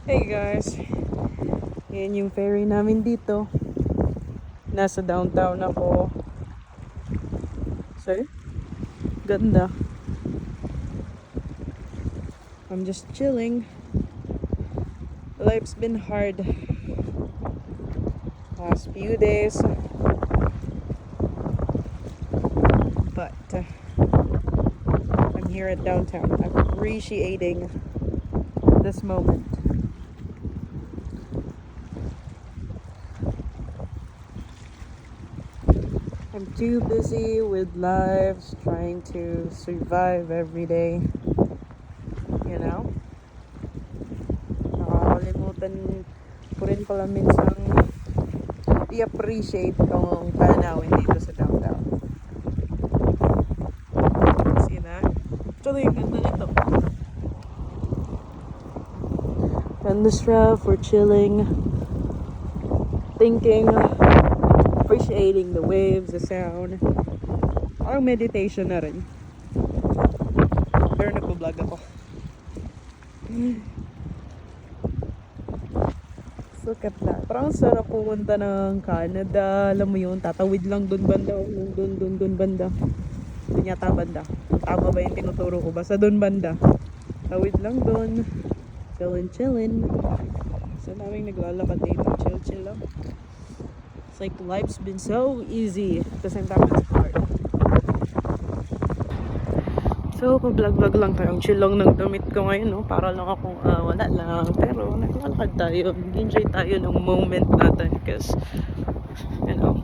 Hey guys, yan yung ferry namin dito. Nasa downtown ako. So, ganda. I'm just chilling. Life's been hard last few days. But I'm here at downtown. I'm appreciating this moment. I'm too busy with lives, trying to survive every day. You know? Nakakalimutan ko rin pala minsan i-appreciate tong tanawin dito sa downtown. See that? Actually, yung ganda nito. Ganda siya for chilling, thinking, appreciating the waves, the sound. Parang meditation na rin. Pero nagpo-vlog ako. Look at that. Parang sarap pumunta ng Canada. Alam mo yun, tatawid lang dun banda. Dun banda. Dun yata banda. Tama ba yung tinuturo ko? Basta dun banda. Tawid lang dun. Chillin'. So naming naglalakad dito. Chill lang. It's like life's been so easy. At the same time, it's hard. So, pa-vlog lang tayo. Ang chill lang ng damit ko ngayon, no? Para lang akong wala lang. Pero, naglalakad tayo. Enjoy tayo ng moment natin. Because, you know,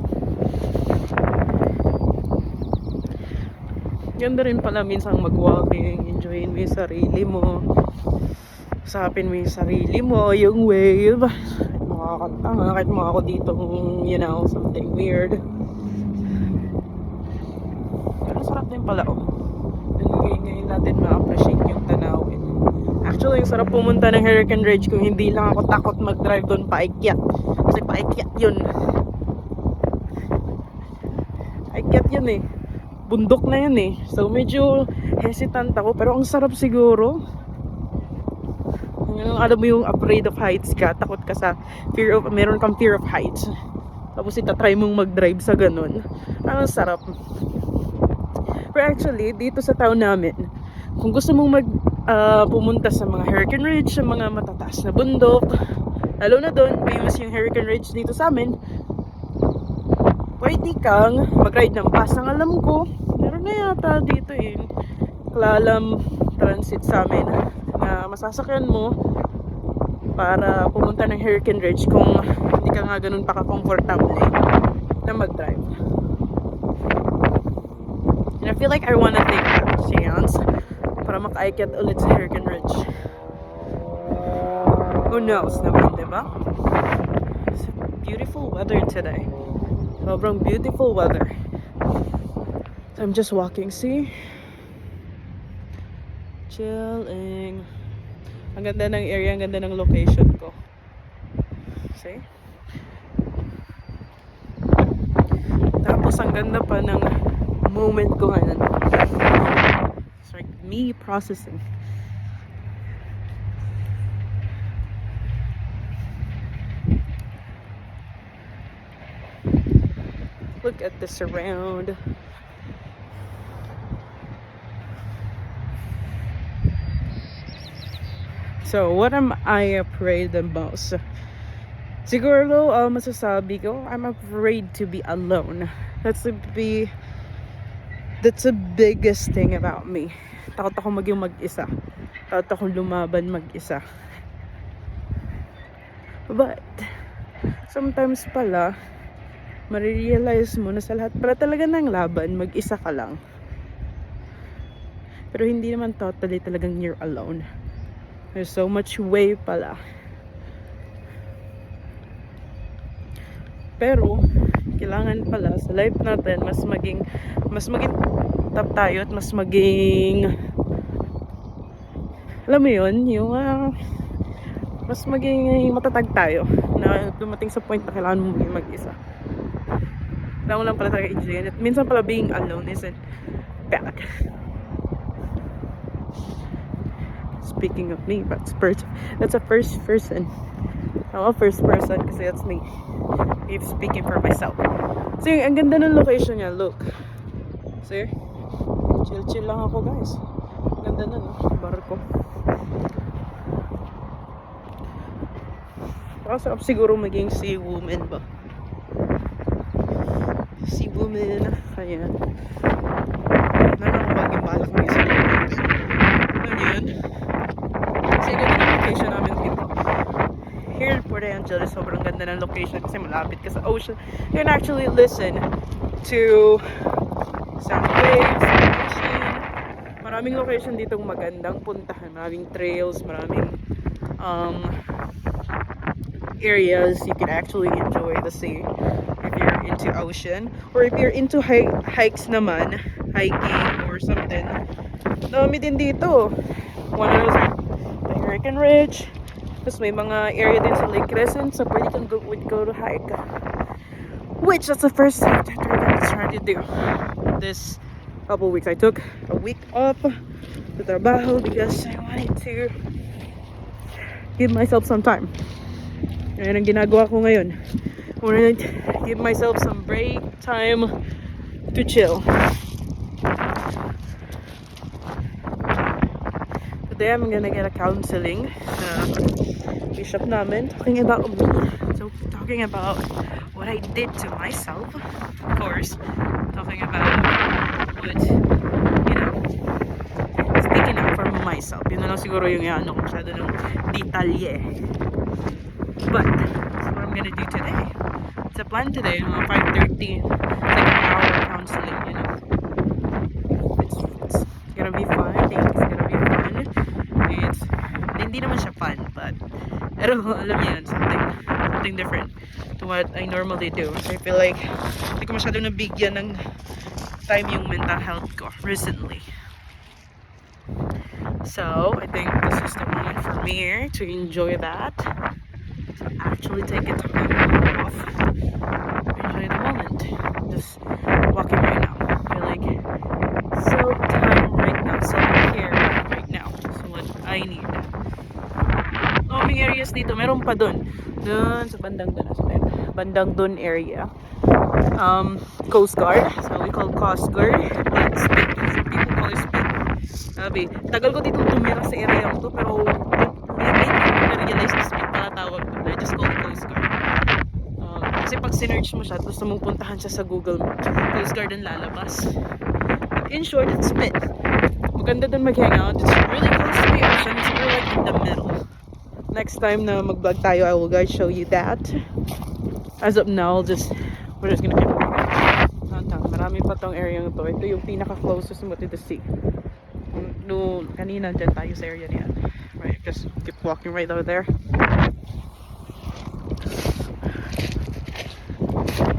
ganda rin pala minsan mag-walking. Enjoyin mo yung sarili mo. Usapin mo yung sarili mo. Yung wave. Makakanta nga. Kahit mga ako dito, you know, something weird. Pero sarap din pala, oh. Ngayon natin ma-appreciate yung tanawin. Actually, yung sarap pumunta ng Hurricane Ridge kung hindi lang ako takot mag-drive doon paakyat. Kasi paakyat yun. Paakyat yun eh. Bundok na yun eh. So medyo hesitant ako. Pero ang sarap siguro. Alam mo yung afraid of heights ka. Takot ka sa meron kang fear of heights. Tapos itatry mong mag-drive sa ganun. Ang sarap. Pero actually, dito sa town namin, kung gusto mong pumunta sa mga Hurricane Ridge, sa mga matataas na bundok, lalo na doon, famous yung Hurricane Ridge dito sa amin, pwede kang mag-ride ng bus. Ang alam ko, meron na yata dito yung Klalam Transit sa amin na masasakyan mo para pumunta ng Hurricane Ridge kung hindi ka nga ganun pa ka-comfortable na mag-drive. And I feel like I wanna take that chance para makaakyat ulit sa Hurricane Ridge. Who knows naman, diba? It's beautiful weather today. Sobrang beautiful weather. So I'm just walking, see? Chilling. Ang ganda ng area, ang ganda ng location ko. See? Tapos ang ganda pa ng moment ko ngayon. It's like me processing. Look at this around. So, what am I afraid the most? Siguro, masasabi ko, I'm afraid to be alone. That's the biggest thing about me. Takot ako maging mag-isa. Takot ako lumaban mag-isa. But, sometimes pala, marirealize mo na sa lahat pala talaga ng laban, mag-isa ka lang. Pero hindi naman totally talagang you're alone. There's so much way pala. Pero, kailangan pala sa life natin mas maging top tayo at mas maging, alam mo yun, yung mas maging matatag tayo na dumating sa point na kailangan mo maging mag-isa. Kailangan mo lang pala talaga enjoy it. Minsan pala being alone isn't bad. Speaking of me, that's a first person. I'm a first person kasi that's me. If speaking for myself. So, ang ganda ng location niya. Look. See? Chill lang ako, guys. Ganda na, no? Barko. Masarap siguro maging sea woman ba? Sea woman. Ayan. Naman ako maging balak ng isa. Ano yun? Kasi ganda ng location namin dito. Here in Port Angeles, sobrang ganda ng location kasi malapit ka sa ocean. You can actually listen to sound waves, ocean. Maraming location dito magandang puntahan. Maraming trails, maraming areas you can actually enjoy the sea if you're into ocean. Or if you're into hikes naman, hiking or something. Dami din dito. One of those are the Hurricane Ridge. Tapos may mga area din sa Lake Crescent, so pwede kang go to hike. Which, that's the first time that we're gonna try to do. This couple weeks, I took a week off the trabaho because I wanted to give myself some time. Ayan ang ginagawa ko ngayon. I wanted to give myself some break time to chill. Today I'm gonna get a counseling. Bishop namin talking about me. So talking about what I did to myself, of course. Talking about what, you know, speaking up for myself. Yun na lang siguro yung ano, masyado ng detalye. But that's what I'm gonna do today. It's a plan today, 5:30. It's like an hour counseling, you know. It's gonna be fun. I think it's gonna be fun. Hindi naman siya fun, but pero alam niyo yun, something different to what I normally do. So I feel like hindi ko masyado nabigyan ng time yung mental health ko recently. So I think this is the moment for me to enjoy that. To actually take it off. Enjoy the moment. Just walking right now. I feel like self-time right now. Self-care right now. So what I need. May areas dito, meron pa dun sa bandang dun area, Coast Guard, so we call Coast Guard, but Spit, some people call it Spit. Sabi, tagal ko dito tumira sa area to, pero hindi ko na-realize na Spit pala tawag doon. I just call it Coast Guard. Kasi pag sinerch mo siya, gusto mong puntahan siya sa Google Maps, Coast Guard ang lalabas. But in short, it's Spit. Maganda dun mag-hangout. It's really close to the ocean. It's more like in the middle. Next time na mag-vlog tayo, I will guys show you that. As of now, we're just gonna keep walking. Marami pa tong area to. Ito yung pinaka-closest mo to the sea. No, kanina dyan tayo sa area niyan. Right, just keep walking right over there.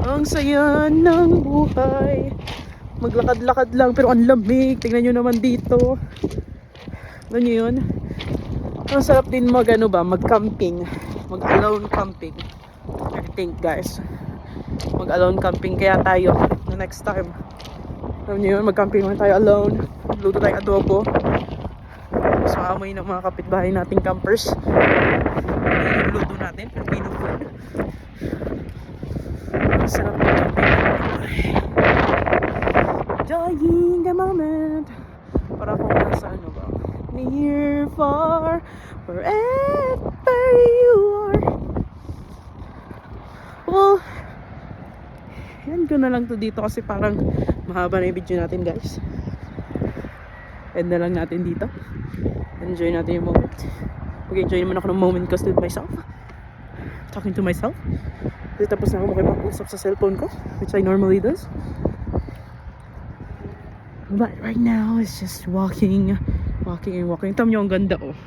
Ang saya ng buhay. Maglakad-lakad lang, pero ang lamig. Tingnan nyo naman dito. Ano nyo yun? Ang sarap din mag-camping. Mag-alone camping. I think, guys. Mag-alone camping. Kaya tayo, the next time. Alam niyo yun, mag-camping lang tayo alone. Luto tayo adobo. So, amoy ng mga kapitbahay nating campers. Yung luto natin, Filipino food. Ang sarap ng camping. Enjoying the moment. Para kung nasa ano ba. Near, far, wherever you are. Well, yan ko na lang to dito kasi parang mahaba na yung video natin, guys. End na lang natin dito. Enjoy natin yung moment. Mag-enjoy naman ako ng moment ko with myself. Talking to myself. Kasi tapos na ako makipag-usap sa cellphone ko, which I normally does. But right now, it's just walking. Tama nyo, ang ganda oh.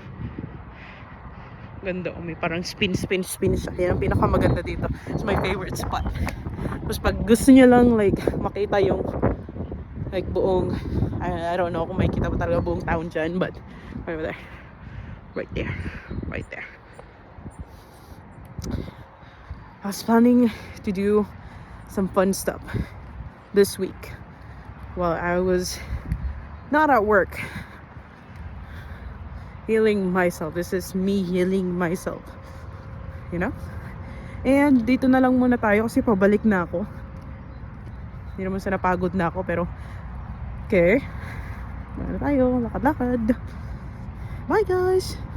Ganda oh, may parang spin siya. Yan ang pinakamaganda dito. It's my favorite spot. Tapos pag gusto nyo lang like makita yung like buong, I don't know kung makikita pa talaga buong town dyan, but over there. Right there. I was planning to do some fun stuff this week while I was not at work. healing myself. This is me healing myself. You know? And dito na lang muna tayo kasi pabalik na ako. Hindi naman sa napagod na ako pero okay. Ano tayo, lakad-lakad. Bye guys!